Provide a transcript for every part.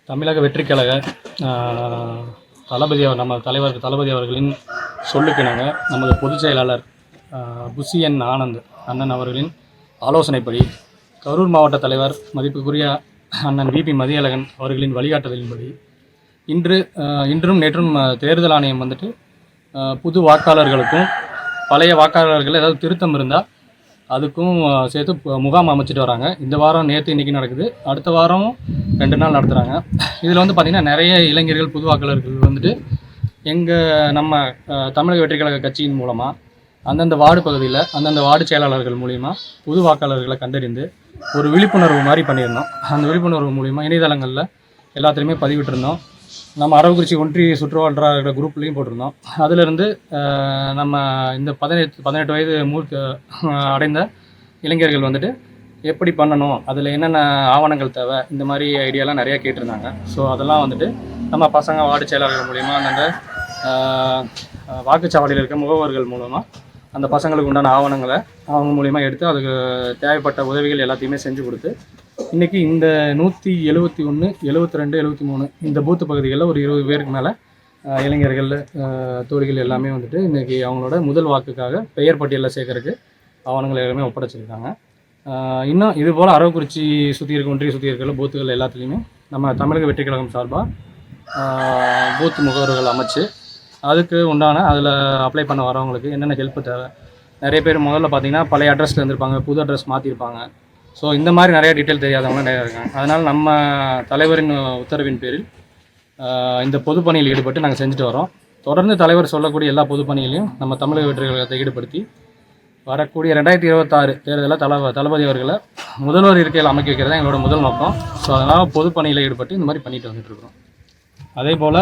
தமிழக வெற்றிக்கழக தளபதி நம்ம தலைவர் தளபதி அவர்களின் சொல்லுக்கிணங்க நமது பொதுச் செயலாளர் புசியன் ஆனந்த் அண்ணன் அவர்களின் ஆலோசனைப்படி கரூர் மாவட்ட தலைவர் மதிப்புக்குரிய அண்ணன் விபி மதியழகன் அவர்களின் வழிகாட்டுதலின்படி இன்றும் நேற்றும் தேர்தல் ஆணையம் வந்துட்டு புது வாக்காளர்களுக்கும் பழைய வாக்காளர்கள் ஏதாவது திருத்தம் இருந்தால் அதுக்கும் சேர்த்து முகாம் அமைச்சிட்டு வராங்க. இந்த வாரம் நேற்று இன்றைக்கி நடக்குது, அடுத்த வாரம் 2 நாள் நடத்துகிறாங்க. இதில் வந்து பார்த்திங்கன்னா நிறைய இளைஞர்கள் புது வாக்காளர்கள் வந்துட்டு நம்ம தமிழக வெற்றிக்கழக கட்சியின் மூலமாக அந்தந்த வார்டு பகுதியில் அந்தந்த வார்டு செயலாளர்கள் மூலிமா புது வாக்காளர்களை கண்டறிந்து ஒரு விழிப்புணர்வு மாதிரி பண்ணியிருந்தோம். அந்த விழிப்புணர்வு மூலிமா இணையதளங்களில் எல்லாத்துலேயுமே பதிவிட்டிருந்தோம். நம்ம அரவக்குறிச்சி ஒன்றிய சுற்றுவாளர் குரூப்லேயும் போட்டிருந்தோம். அதிலிருந்து நம்ம இந்த 18 வயது அடைந்த இளைஞர்கள் வந்துட்டு எப்படி பண்ணணும், அதில் என்னென்ன ஆவணங்கள் தேவை, இந்த மாதிரி ஐடியாலாம் நிறையா கேட்டிருந்தாங்க. ஸோ அதெல்லாம் வந்துட்டு நம்ம பசங்க வார்டு செயலாளர்கள் மூலிமா அந்த வாக்குச்சாவடியில் இருக்க முகவர்கள் மூலமாக அந்த பசங்களுக்கு உண்டான ஆவணங்களை அவங்க மூலிமா எடுத்து அதுக்கு தேவைப்பட்ட உதவிகள் எல்லாத்தையுமே செஞ்சு கொடுத்து இன்றைக்கி இந்த 171, 72, 73 இந்த பூத்து பகுதிகளில் ஒரு 20 பேருக்கு மேலே இளைஞர்கள் தோழிகள் எல்லாமே வந்துட்டு இன்றைக்கி அவங்களோட முதல் வாக்குக்காக பெயர் பட்டியலில் சேர்க்கறதுக்கு ஆவணங்கள் எல்லாமே ஒப்படைச்சிருக்காங்க. இன்னும் இதுபோல் அரவக்குறிச்சி சுற்றி இருக்க ஒன்றிய சுற்றி இருக்கிற பூத்துகள் எல்லாத்துலேயுமே நம்ம தமிழக வெற்றிக்கழகம் சார்பாக பூத்து முகவர்கள் அமைச்சு அதுக்கு உண்டான அதில் அப்ளை பண்ண வரவங்களுக்கு என்னென்ன ஹெல்ப் தேவை, நிறைய பேர் முதல்ல பார்த்திங்கன்னா பழைய அட்ரஸில் இருந்திருப்பாங்க, புது அட்ரஸ் மாற்றிருப்பாங்க. ஸோ இந்த மாதிரி நிறைய டீட்டெயில் தெரியாதவங்க நிறையா இருக்காங்க. அதனால் நம்ம தலைவரின் உத்தரவின் பேரில் இந்த பொதுப்பணியில் ஈடுபட்டு நாங்கள் செஞ்சுட்டு வரோம். தொடர்ந்து தலைவர் சொல்லக்கூடிய எல்லா பொதுப்பணிகளையும் நம்ம தமிழக வெற்றிக்கழகத்தை ஈடுபடுத்தி வரக்கூடிய 2026 தேர்தலில் தளபதி அவர்களை முதல்வர் இருக்கையில் அமைக்க வைக்கிறது தான் எங்களோட முதல் நோக்கம். ஸோ அதனால் பொதுப்பணியில் ஈடுபட்டு இந்த மாதிரி பண்ணிட்டு வந்துட்டுருக்கோம். அதே போல்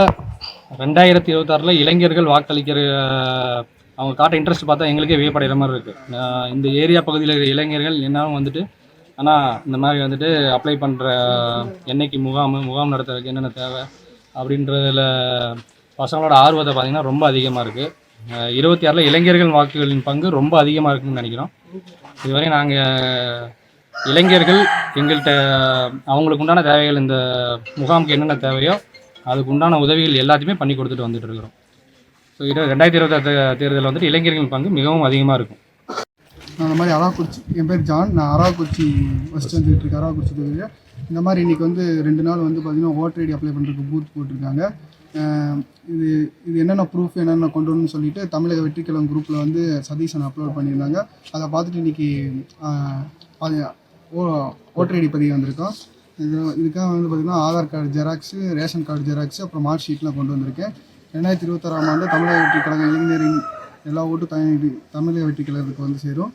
2026 இளைஞர்கள் வாக்களிக்கிற அவங்க காட்ட இன்ட்ரெஸ்ட் பார்த்தா எங்களுக்கே வியப்படைகிற மாதிரி இருக்குது. இந்த ஏரியா பகுதியில் இருக்கிற இளைஞர்கள் என்னாலும் வந்துட்டு ஆனால் இந்த மாதிரி வந்துட்டு அப்ளை பண்ணுற என்னைக்கு முகாம் நடத்துறதுக்கு என்னென்ன தேவை அப்படின்றதில் பசங்களோட ஆர்வத்தை பார்த்திங்கன்னா ரொம்ப அதிகமாக இருக்குது. 26 இளைஞர்கள் வாக்குகளின் பங்கு ரொம்ப அதிகமாக இருக்குதுன்னு நினைக்கிறோம். இதுவரை நாங்கள் இளைஞர்கள் எங்கள்கிட்ட அவங்களுக்கு உண்டான தேவைகள் இந்த முகாமுக்கு என்னென்ன தேவையோ அதுக்கு உண்டான உதவிகள் எல்லாத்தையுமே பண்ணி கொடுத்துட்டு வந்துட்டு இருக்கிறோம். ஸோ 2026 தேர்தலில் வந்துட்டு இளைஞர்கள் பங்கு மிகவும் அதிகமாக இருக்கும். அந்த மாதிரி அரவக்குறிச்சி, என் பேர் ஜான், நான் அரவக்குறிச்சி ஃபஸ்ட்டு வந்துட்டுருக்கேன். அரவக்குறிச்சி தொகுதியில் இந்த மாதிரி இன்றைக்கி வந்து 2 நாள் வந்து பார்த்திங்கன்னா ஓட்டர் ஐடி அப்ளை பண்ணுறதுக்கு பூத் போட்டிருக்காங்க. இது என்னென்ன ப்ரூஃப் என்னென்ன கொண்டு வரணும்னு சொல்லிட்டு தமிழக வெற்றிக்கழகம் குரூப்பில் வந்து சதீஷன் அப்லோட் பண்ணியிருந்தாங்க. அதை பார்த்துட்டு இன்றைக்கி ஓட்டர் ஐடி பதிவு வந்திருக்கோம். இதுக்காக வந்து பார்த்திங்கன்னா Aadhaar card xerox, ration card xerox, அப்புறம் மார்க் ஷீட்லாம் கொண்டு வந்திருக்கேன். 2026 ஆண்டு தமிழக வெற்றிக்கழகம் இளைஞரின் எல்லா ஓட்டும் தமிழக வெற்றிக்கழகத்துக்கு வந்து சேரும்.